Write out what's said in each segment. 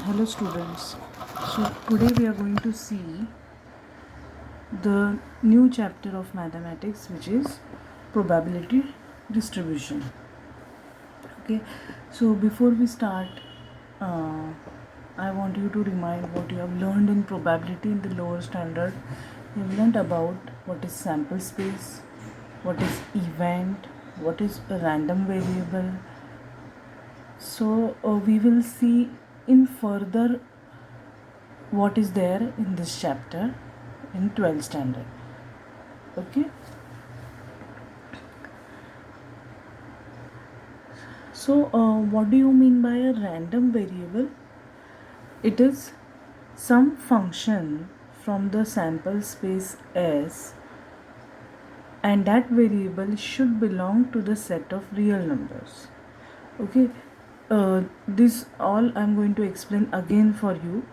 Hello students. So today we are going to see the new chapter of mathematics, which is probability distribution. Okay, so before we start, uh, I want you to remind what you have learned in probability in the lower standard. You have learned about what is sample space, what is event, what is a random variable. So we will see in further what is there in this chapter in 12th standard. Okay, so what do you mean by a random variable? It is some function from the sample space S, and that variable should belong to the set of real numbers. Okay, this all I'm going to explain again for you.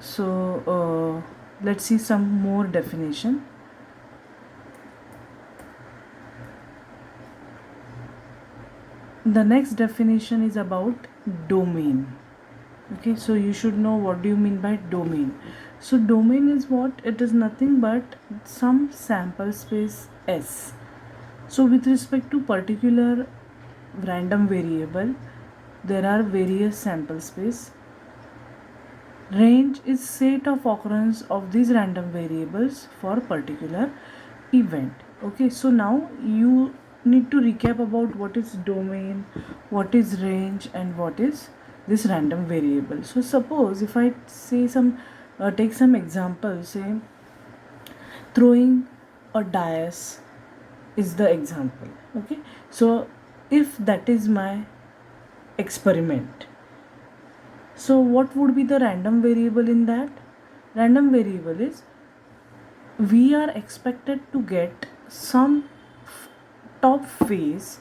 So let's see some more definition. The next definition is about domain. Okay, so you should know what do you mean by domain. So domain is what? It is nothing but some sample space S. So with respect to particular random variable, there are various sample space. Range is set of occurrence of these random variables for particular event. Okay, so now you need to recap about what is domain, what is range, and what is this random variable. So suppose if I say some take some example, say throwing a dice is the example. Okay, so if that is my experiment, so what would be the random variable in that? Random variable is we are expected to get some top face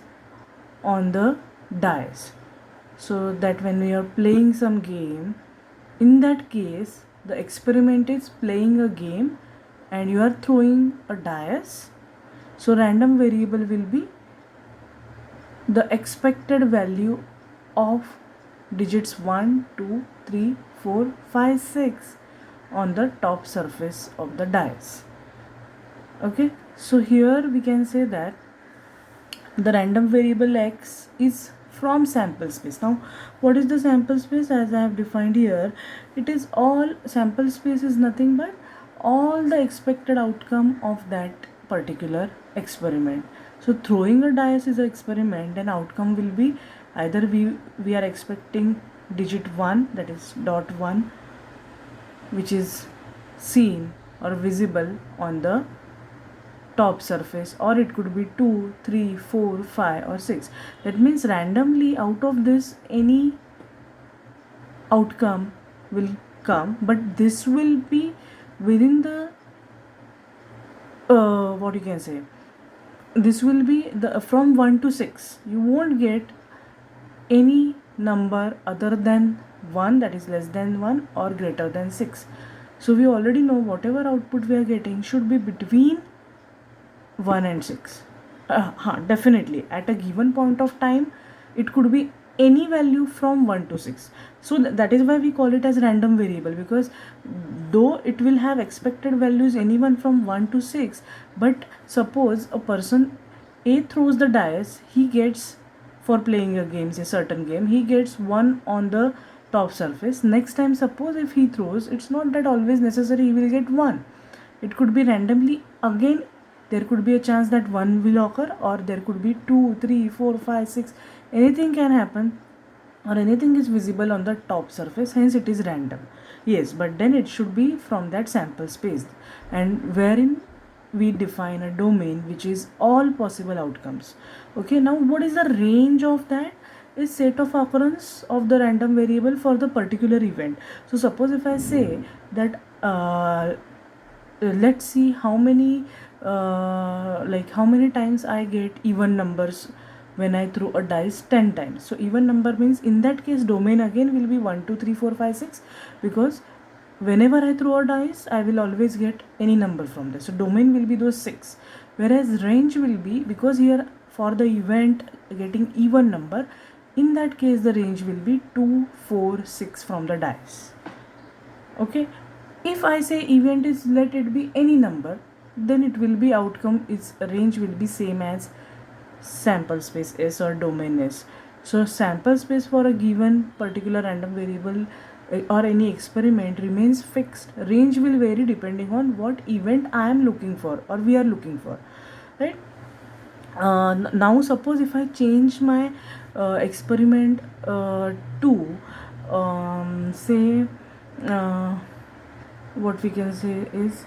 on the dice, so that when we are playing some game, in that case the experiment is playing a game and you are throwing a dice, so random variable will be the expected value of digits 1 2 3 4 5 6 on the top surface of the dice. Okay, so here we can say that the random variable x is from sample space. Now what is the sample space? As I have defined here, it is all sample space is nothing but all the expected outcome of that particular experiment. So throwing a dice is an experiment, and outcome will be either we are expecting digit 1, that is dot 1, which is seen or visible on the top surface, or it could be 2 3 4 5 or 6. That means randomly out of this any outcome will come, but this will be within the what you can say, this will be the from 1 to 6. You won't get any number other than 1, that is less than 1 or greater than 6. So we already know whatever output we are getting should be between 1 and 6. Definitely at a given point of time it could be any value from 1 to 6. So that is why we call it as random variable, because though it will have expected values anyone from 1 to 6, but suppose a person A throws the dice, he gets, for playing a game, a certain game, he gets 1 on the top surface. Next time suppose if he throws, it's not that always necessary he will get 1. It could be randomly again, there could be a chance that 1 will occur, or there could be 2 3 4 5 6, anything can happen, or anything is visible on the top surface, hence it is random. Yes, but then it should be from that sample space, and wherein we define a domain which is all possible outcomes. Okay, now what is the range of that? Is set of occurrence of the random variable for the particular event. So suppose if I say that let's see how many how many times I get even numbers when I throw a dice 10 times. So even number means in that case domain again will be 1 2 3 4 5 6, because whenever I throw a dice I will always get any number from there. So domain will be those 6, whereas range will be, because here for the event getting even number, in that case the range will be 2, 4, 6 from the dice. Okay, if I say event is, let it be any number, then it will be outcome is range will be same as sample space S or domain S. So sample space for a given particular random variable or any experiment remains fixed. Range will vary depending on what event I am looking for or we are looking for, right? Now suppose if I change my experiment to say what we can say is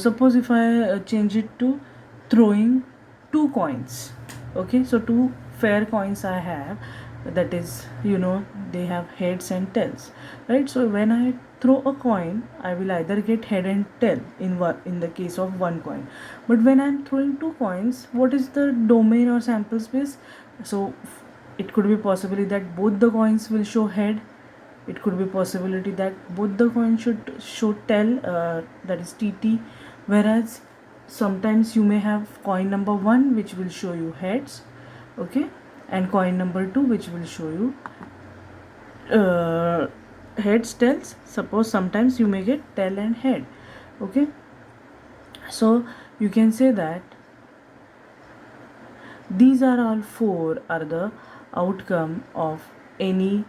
suppose if I change it to throwing 2 coins. Okay, so 2 fair coins I have, that is, they have heads and tails, right? So when I throw a coin, I will either get head and tail in the case of 1 coin. But when I'm throwing 2 coins, what is the domain or sample space? So it could be possibility that both the coins will show head. It could be possibility that both the coins should show tail, that is TT, whereas sometimes you may have coin number 1 which will show you heads, okay, and coin number 2 which will show you heads, tails. Suppose sometimes you may get tail and head, okay. So you can say that these are all 4 are the outcome of any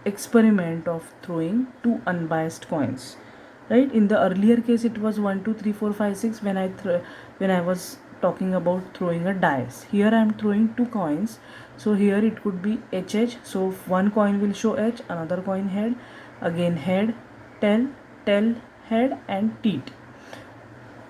experiment of throwing 2 unbiased coins, right? In the earlier case it was 1 2 3 4 5 6 when I was talking about throwing a dice. Here I am throwing 2 coins, so here it could be HH. So one coin will show H, another coin head, again head, tail, tail, head, and teat.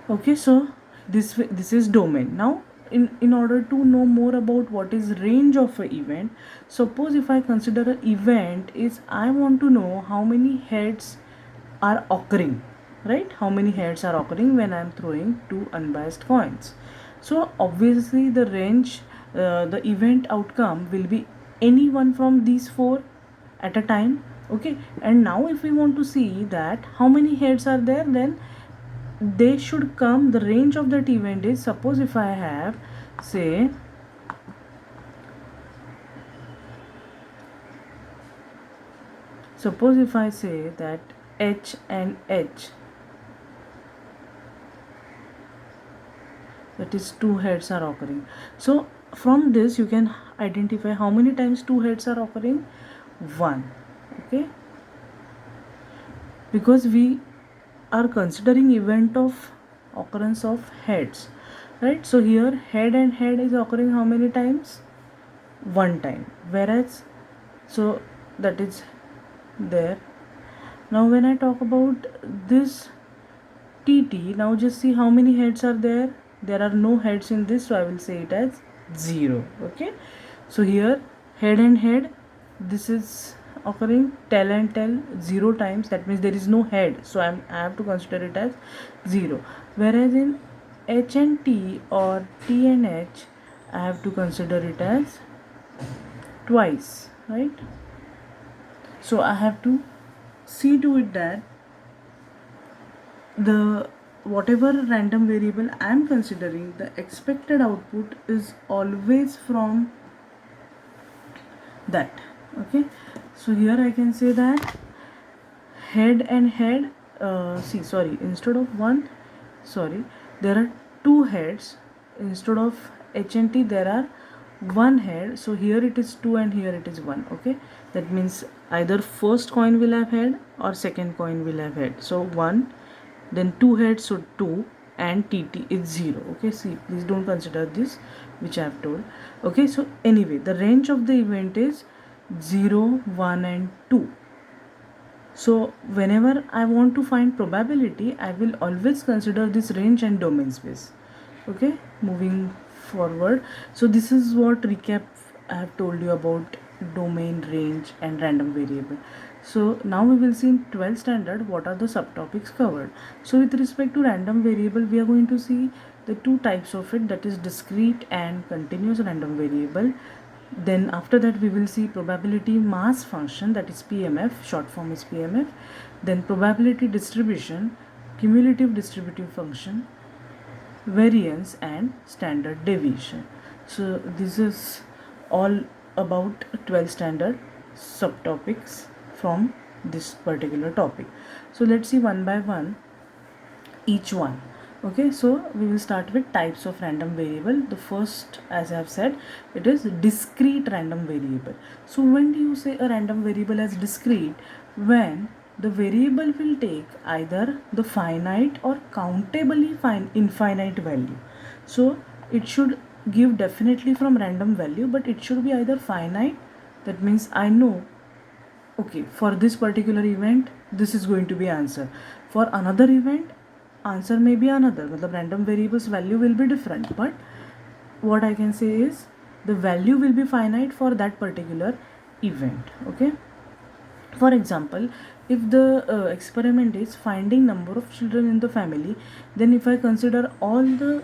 Okay, so this is domain. Now in order to know more about what is range of an event, suppose if I consider an event is I want to know how many heads are occurring, right? How many heads are occurring when I am throwing 2 unbiased coins. So obviously the range, the event outcome will be any one from these 4 at a time. Okay, and now if we want to see that how many heads are there, then they should come, the range of that event is, suppose if I have, say, suppose if I say that H and H, that is 2 heads are occurring. So from this you can identify how many times 2 heads are occurring. 1. Okay, because we are considering event of occurrence of heads, right? So here head and head is occurring how many times? 1 time, whereas so that is there. Now when I talk about this TT, now just see how many heads are there. There are no heads in this, so I will say it as 0. Okay, so here head and head, this is occurring, tail and tail 0 times, that means there is no head, so I have to consider it as 0. Whereas in H and T or T and H, I have to consider it as twice, right? So I have to see to it that the whatever random variable I am considering, the expected output is always from that. Okay, so here I can say that head and head, instead of 1, there are 2 heads. Instead of H and T there are 1 head, so here it is 2 and here it is 1. Okay, that means either first coin will have head or second coin will have head. So 1, then 2 heads, so 2, and TT is 0. Okay, see, please don't consider this which I have told. Okay, so anyway, the range of the event is 0, 1, and 2. So whenever I want to find probability, I will always consider this range and domain space. Okay, moving forward, so this is what recap I have told you about domain, range, and random variable. So now we will see in 12th standard what are the subtopics covered. So with respect to random variable, we are going to see the 2 types of it, that is discrete and continuous random variable. Then after that we will see probability mass function, that is PMF, short form is PMF. Then probability distribution, cumulative distributive function, variance, and standard deviation. So this is all about 12 standard subtopics from this particular topic. So let's see one by one each one. Okay, so we will start with types of random variable. The first, as I have said, it is discrete random variable. So when do you say a random variable as discrete? When the variable will take either the finite or countably infinite value. So it should give definitely from random value, but it should be either finite, that means I know, okay, for this particular event this is going to be answer, for another event answer may be another, the random variables value will be different, but what I can say is the value will be finite for that particular event. Okay, for example, if the experiment is finding number of children in the family, then if I consider all the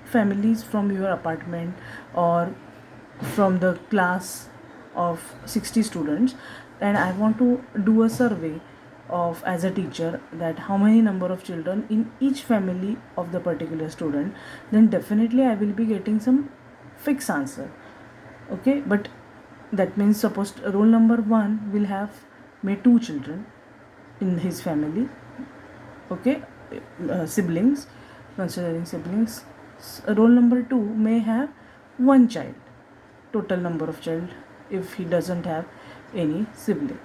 families from your apartment or from the class of 60 students, and I want to do a survey of, as a teacher, that how many number of children in each family of the particular student, then definitely I will be getting some fixed answer. Okay, but that means suppose roll number 1 will have may 2 children in his family. Okay, siblings, considering siblings, roll number 2 may have 1 child, total number of child if he doesn't have any sibling,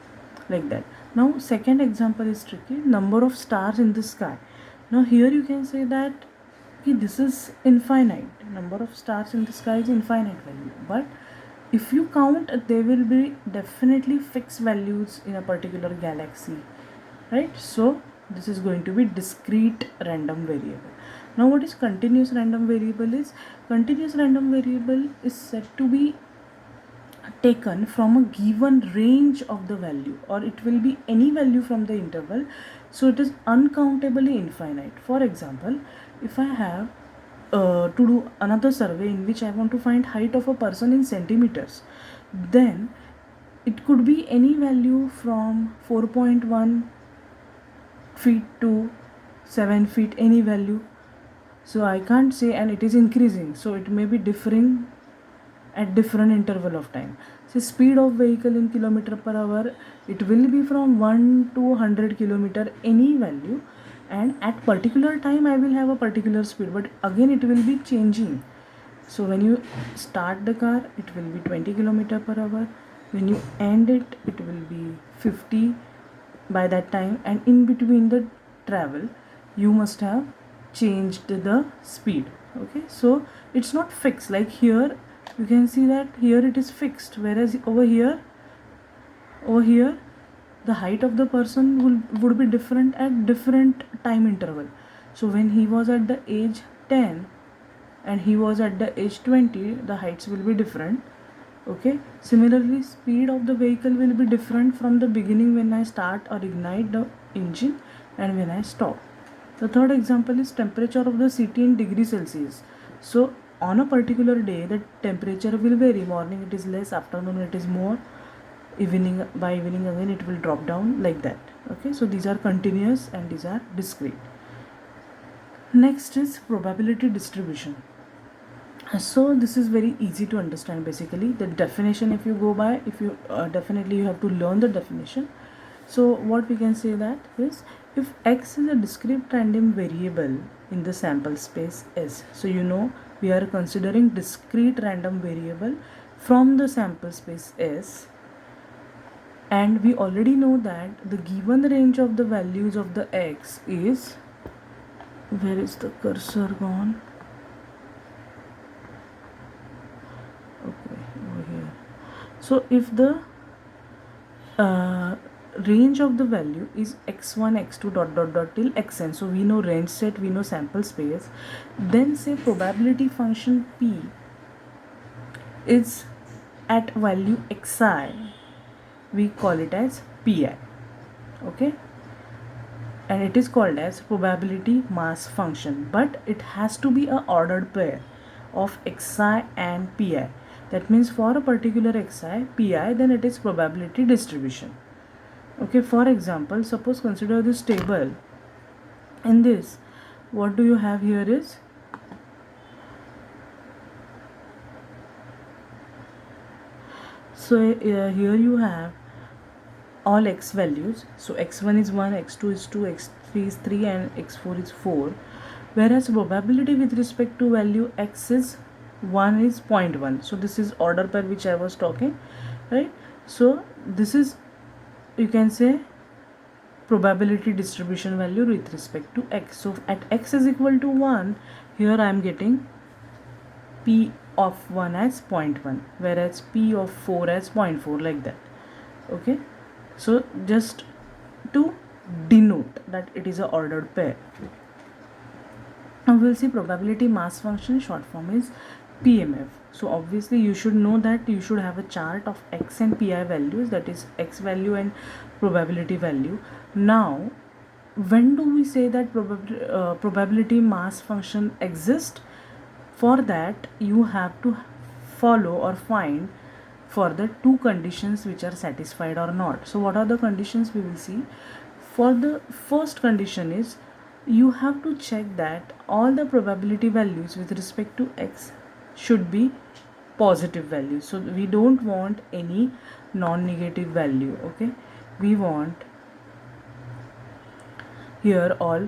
like that. Now second example is tricky, number of stars in the sky. Now here you can say that this is infinite, number of stars in the sky is infinite value, but if you count there will be definitely fixed values in a particular galaxy, right? So this is going to be discrete random variable. Now what is continuous random variable is, continuous random variable is said to be taken from a given range of the value, or it will be any value from the interval, so it is uncountably infinite. For example, if I have to do another survey in which I want to find height of a person in centimeters, then it could be any value from 4.1 feet to 7 feet, any value. So I can't say, and it is increasing, so it may be differing at different interval of time. So speed of vehicle in kilometer per hour, it will be from 1 to 100 kilometer, any value, and at particular time I will have a particular speed, but again it will be changing. So when you start the car, it will be 20 kilometer per hour, when you end it, it will be 50 by that time, and in between the travel you must have changed the speed. Okay, so it's not fixed, like here you can see that here it is fixed, whereas over here the height of the person would be different at different time interval. So when he was at the age 10 and he was at the age 20, the heights will be different. Okay, similarly speed of the vehicle will be different from the beginning when I start or ignite the engine and when I stop. The third example is temperature of the city in degrees Celsius. So on a particular day the temperature will vary, morning it is less, afternoon it is more, evening, by evening again it will drop down, like that. Okay, so these are continuous and these are discrete. Next is probability distribution. So this is very easy to understand. Basically the definition, if you go by, if you definitely you have to learn the definition. So what we can say that is, if x is a discrete random variable in the sample space S, so you know we are considering discrete random variable from the sample space S, and we already know that the given range of the values of the x is, where is the cursor gone? Okay, over here. So if the range of the value is x1 x2 dot dot dot till xn, so we know range set, we know sample space, then say probability function p is at value xi, we call it as pi. Okay, and it is called as probability mass function, but it has to be a ordered pair of xi and pi. That means for a particular xi pi, then it is probability distribution. Okay, for example, suppose consider this table. In this, what do you have here is So here you have all x values. So x1 is 1, x2 is 2, x3 is 3, and x4 is 4. Whereas probability with respect to value x is 1 is 0.1. So this is order pair which I was talking, right? So this is, you can say, probability distribution value with respect to x. So at x is equal to 1, here I am getting p of 1 as 0.1, whereas p of 4 as 0.4, like that. Okay, so just to denote that it is a ordered pair. Now we'll see probability mass function, short form is PMF. So obviously you should know that you should have a chart of x and pi values, that is x value and probability value. Now when do we say that probability mass function exists? For that you have to follow or find for the two conditions which are satisfied or not. So what are the conditions we will see? For the first condition is, you have to check that all the probability values with respect to x should be positive values. So we don't want any non-negative value. Okay, we want here all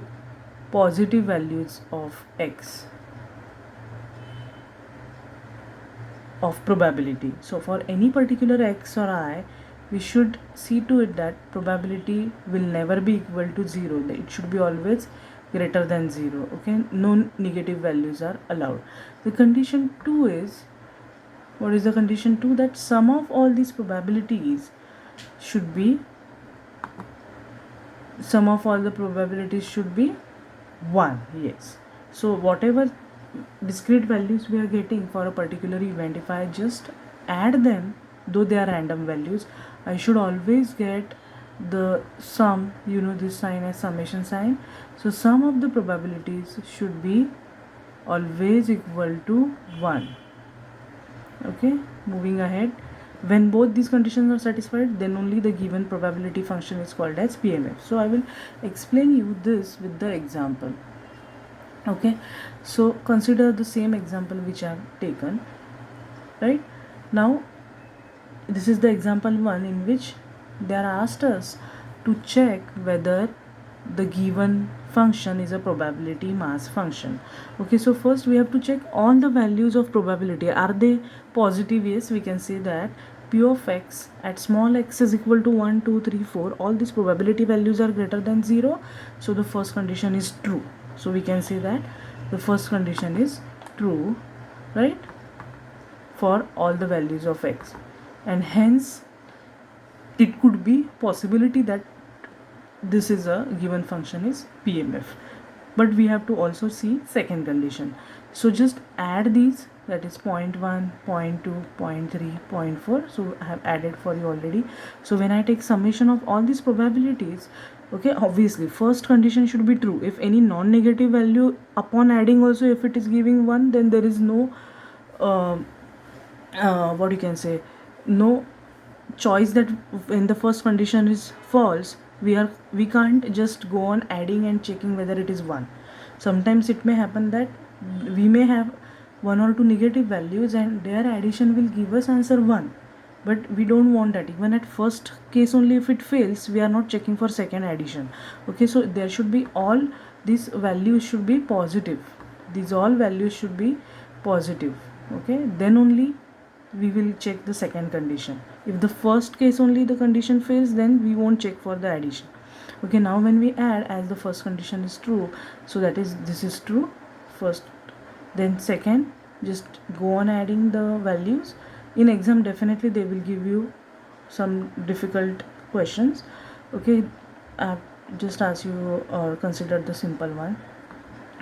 positive values of x of probability. So for any particular x or I, we should see to it that probability will never be equal to 0. It should be always greater than 0. Okay, no negative values are allowed. The condition 2 is, what is the condition 2? That sum of all these probabilities should be, sum of all the probabilities should be 1. Yes, so whatever discrete values we are getting for a particular event, if I just add them, though they are random values, I should always get the sum, you know this sign as summation sign. So sum of the probabilities should be always equal to 1. Okay, moving ahead, when both these conditions are satisfied, then only the given probability function is called as PMF. So I will explain you this with the example. Okay, so consider the same example which I have taken. Right now, this is the example 1 in which they are asked us to check whether the given function is a probability mass function. Okay, so first we have to check all the values of probability. Are they positive? Yes, we can say that p of x at small x is equal to 1, 2, 3, 4. All these probability values are greater than 0. So the first condition is true. So we can say that the first condition is true, right, for all the values of x, and hence it could be possibility that this is a given function is PMF. But we have to also see second condition. So just add these, that is 0.1, 0.2, 0.3, 0.4. So I have added for you already. So when I take summation of all these probabilities, okay, obviously first condition should be true. If any non-negative value upon adding also, if it is giving 1, then there is no what you can say, no choice that when the first condition is false, we can't just go on adding and checking whether it is 1. Sometimes it may happen that we may have 1 or 2 negative values and their addition will give us answer 1, but we don't want that. Even at first case only, if it fails, we are not checking for second addition. Okay, so there should be all these values should be positive. These all values should be positive. Okay, then only we will check the second condition. If the first case only the condition fails, then we won't check for the addition. Okay, now when we add, as the first condition is true, so that is this is true first, then second, just go on adding the values. In exam definitely they will give you some difficult questions. Okay, just ask you or consider the simple one.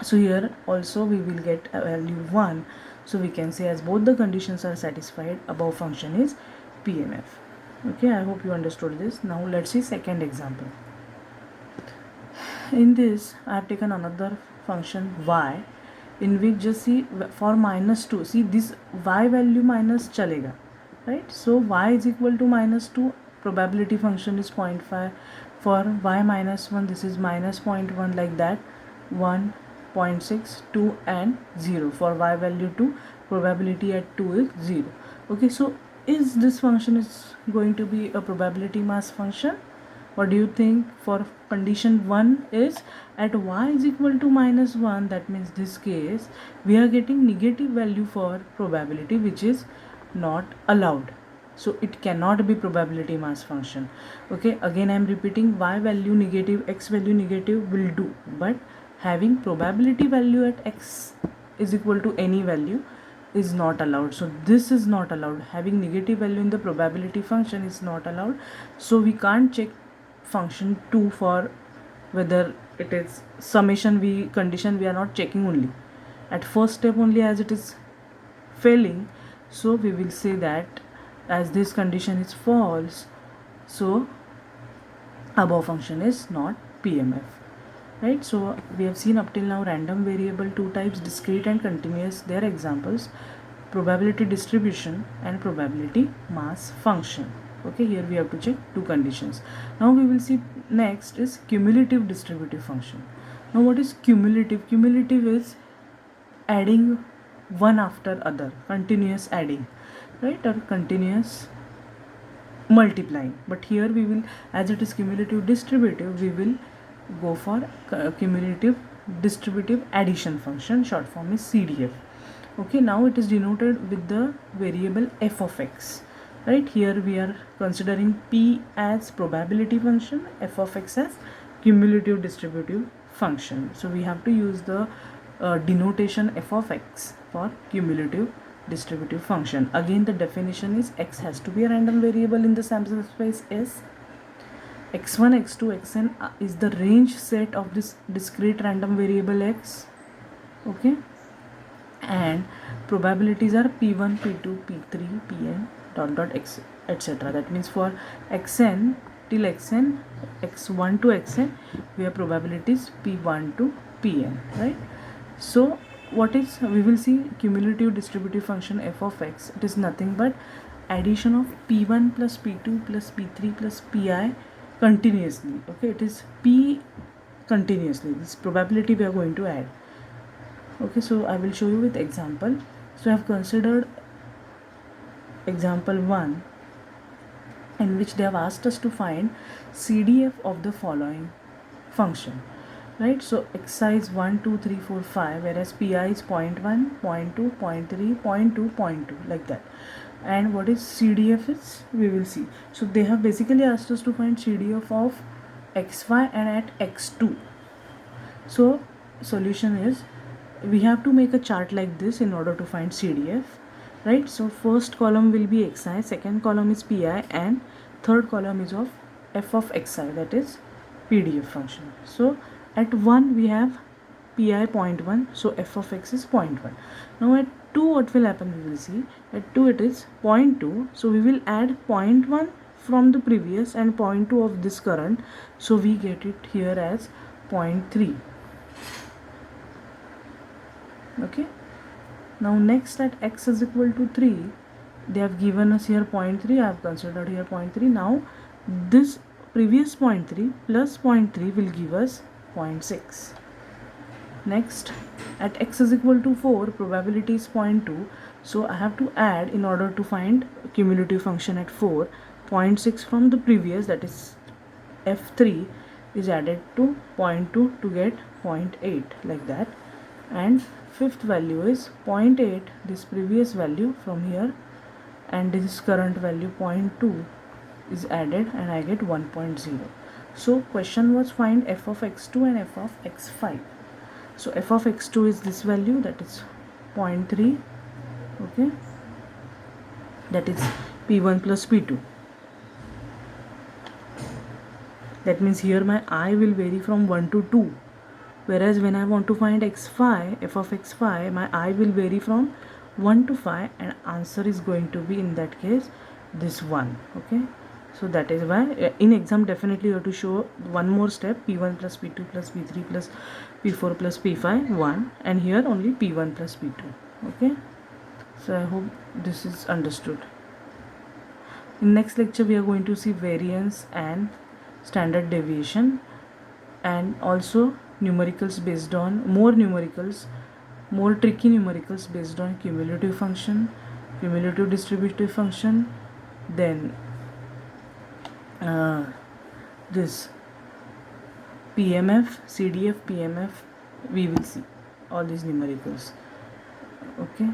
So here also we will get a value 1. So we can say as both the conditions are satisfied, above function is PMF. Okay, I hope you understood this. Now let's see second example. In this I have taken another function y, in which just see for -2, see this y value minus chalega, right? So y is equal to -2, probability function is 0.5. For y -1, this is -0.1, like that, 1, 0.6, 2 and 0. For y value 2, probability at 2 is 0. Okay, so is this function is going to be a probability mass function? What do you think? For condition 1 is at y is equal to minus 1, that means this case we are getting negative value for probability, which is not allowed. So it cannot be probability mass function. Okay, again I am repeating, y value negative, x value negative will do, but having probability value at x is equal to any value is not allowed. So this is not allowed. Having negative value in the probability function is not allowed. So we can't check function 2 for whether it is summation v condition. We are not checking only at first step only, as it is failing. So we will say that as this condition is false, so above function is not PMF. Right, so we have seen up till now random variable, two types, discrete and continuous. Their examples: probability distribution and probability mass function. Okay, here we have to check two conditions. Now we will see next is cumulative distributive function. Now what is cumulative? Cumulative is adding one after other, continuous adding, right, or continuous multiplying. But here we will, as it is cumulative distributive, we will go for cumulative distributive addition function, short form is CDF. Okay, now it is denoted with the variable f of x. Right, here we are considering p as probability function, f of x as cumulative distributive function. So we have to use the denotation f of x for cumulative distributive function. Again the definition is x has to be a random variable in the sample space S. x1, x2, xn is the range set of this discrete random variable x. Okay, and probabilities are p1, p2, p3, pn dot x, etc. That means for xn till xn, x1 to xn, we have probabilities p1 to pn, right? So what is, we will see cumulative distributive function f of x. It is nothing but addition of p1 plus p2 plus p3 plus pi continuously. Okay, it is p continuously, this probability we are going to add. Okay, so I will show you with example. So I have considered example 1, in which they have asked us to find CDF of the following function. Right, so xi is 1, 2, 3, 4, 5, whereas pi is 0.1, 0.2, 0.3, 0.2, 0.2, like that. And what is CDF is, we will see. So they have basically asked us to find CDF of xy and at x2. So solution is, we have to make a chart like this in order to find CDF. Right, so first column will be xi, second column is pi, and third column is of f of xi, that is PDF function. So at 1 we have pi 0.1, so f of x is 0.1. Now at 2 what will happen, we will see. At 2 it is 0.2, so we will add 0.1 from the previous and 0.2 of this current, so we get it here as 0.3. Okay, now next at x is equal to 3, they have given us here 0.3, I have considered here 0.3. Now this previous 0.3 plus 0.3 will give us 0.6. Next at x is equal to 4, probability is 0.2, so I have to add, in order to find cumulative function at 4, 0.6 from the previous, that is f3 is added to 0.2 to get 0.8, like that. And fifth value is 0.8, this previous value from here, and this is current value 0.2 is added, and I get 1.0. So question was find f of x2 and f of x5. So f of x2 is this value, that is 0.3. Okay, that is p1 plus p2. That means here my I will vary from 1 to 2, whereas when I want to find x5, f of x5, my I will vary from 1 to 5, and answer is going to be in that case this one. Okay, so that is why in exam definitely you have to show one more step, p1 plus p2 plus p3 plus p4 plus p5, 1, and here only p1 plus p2. Okay, so I hope this is understood. In next lecture we are going to see variance and standard deviation, and also numericals based on, more tricky numericals based on cumulative function, cumulative distributive function, then this PMF, CDF, PMF, we will see all these numericals. Okay.